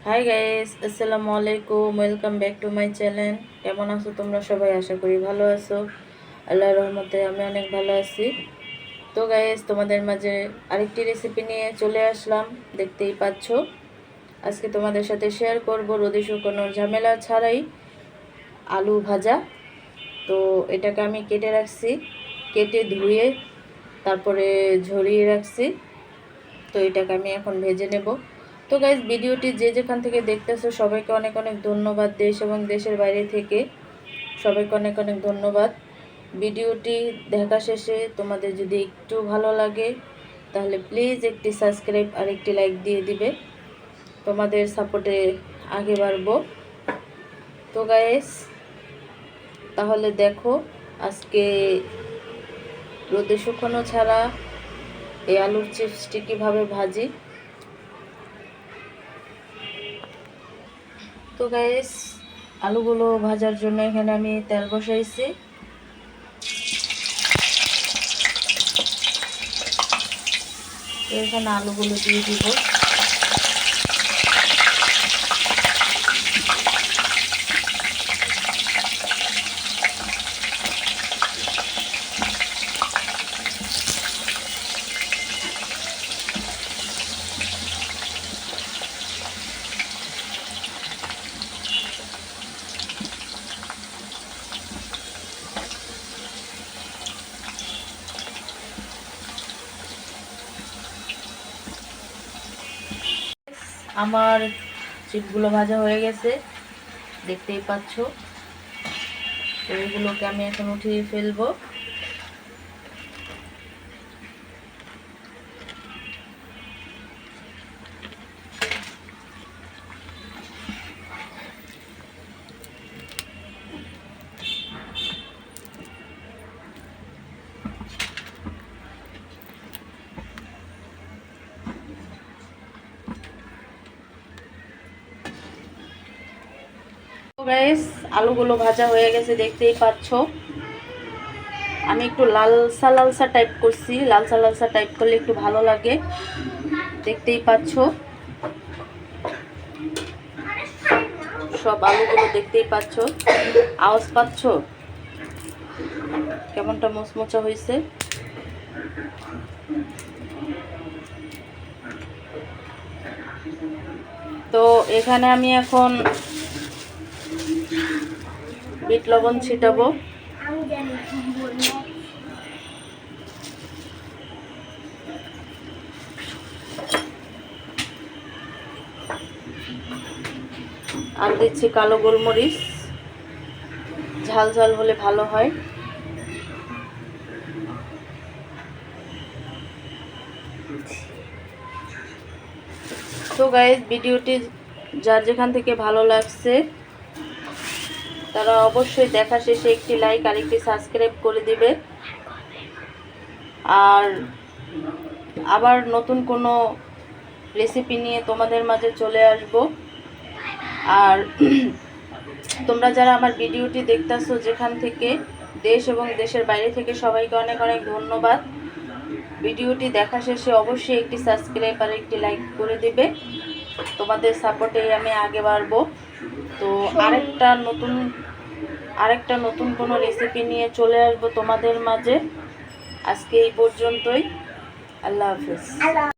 Hi guys, আসসালামু আলাইকুম। Welcome back to my channel. কেমন আছো তোমরা সবাই? আশা করি ভালো আছো। আল্লাহর রহমতে আমি অনেক ভালো আছি। তো গাইস, তোমাদের মাঝে আরেকটি রেসিপি নিয়ে চলে আসলাম। দেখতেই পাচ্ছ, আজকে তোমাদের সাথে শেয়ার করব রোদে শুকানোর ঝামেলা ছাড়াই আলু ভাজা। তো এটাকে আমি কেটে রাখছি, কেটে ধুয়ে তারপরে ঝরিয়ে রাখছি। তো এটাকে আমি এখন ভেজে নেব। তো গাইজ, ভিডিওটি যে যেখান থেকে দেখতেছো সবাইকে অনেক অনেক ধন্যবাদ। দেশ এবং দেশের বাইরে থেকে সবাইকে অনেক অনেক ধন্যবাদ। ভিডিওটি দেখা শেষে তোমাদের যদি একটু ভালো লাগে তাহলে প্লিজ একটি সাবস্ক্রাইব আর একটি লাইক দিয়ে দিবে। তোমাদের সাপোর্টে আগে বাড়বো। তো গাইজ, তাহলে দেখো আজকে রোদে শুকানো ছাড়া এই আলুর চিপসটি কীভাবে ভাজি। তো গাইস, আলুগুলো ভাজার জন্য এখানে আমি তেল বসাইছি। তো এখানে আলুগুলো দিয়ে দিব। আমার চিপগুলো ভাজা হয়ে গেছে, দেখতেই পাচ্ছ। তো এগুলোকে আমি এখন উঠিয়ে ফেলবো। গাইস, আলুগুলো ভাজা হয়ে গেছে, দেখতেই পাচ্ছ। আমি একটু লালসা লালসা টাইপ করছি। লালসা লালসা টাইপ করলে একটু ভালো লাগে, দেখতেই পাচ্ছ। সব আলুগুলো দেখতেই পাচ্ছ, আওয়াজ পাচ্ছ কেমনটা মোচমোচা হয়েছে। তো এখানে আমি এখন বিট লবণ ছিটাবো। আর দিচ্ছি কালো গোলমরিচ, ঝাল ঝাল হলে ভালো হয়। তো গাইস, ভিডিওটি যার যেখান থেকে ভালো লাগছে তারা অবশ্যই দেখা শেষে একটি লাইক আর একটি সাবস্ক্রাইব করে দিবে। আর আবার নতুন কোনো রেসিপি নিয়ে তোমাদের মাঝে চলে আসব। আর তোমরা যারা আমার ভিডিওটি দেখতেছো যেখান থেকে, দেশ এবং দেশের বাইরে থেকে, সবাইকে অনেক অনেক ধন্যবাদ। ভিডিওটি দেখা শেষে অবশ্যই একটি সাবস্ক্রাইব আর একটি লাইক করে দিবে। তোমাদের সাপোর্টেই আমি আগে বাড়বো। তো আরেকটা নতুন কোনো রেসিপি নিয়ে চলে আসবো তোমাদের মাঝে। আজকে এই পর্যন্তই। আল্লাহ হাফেজ।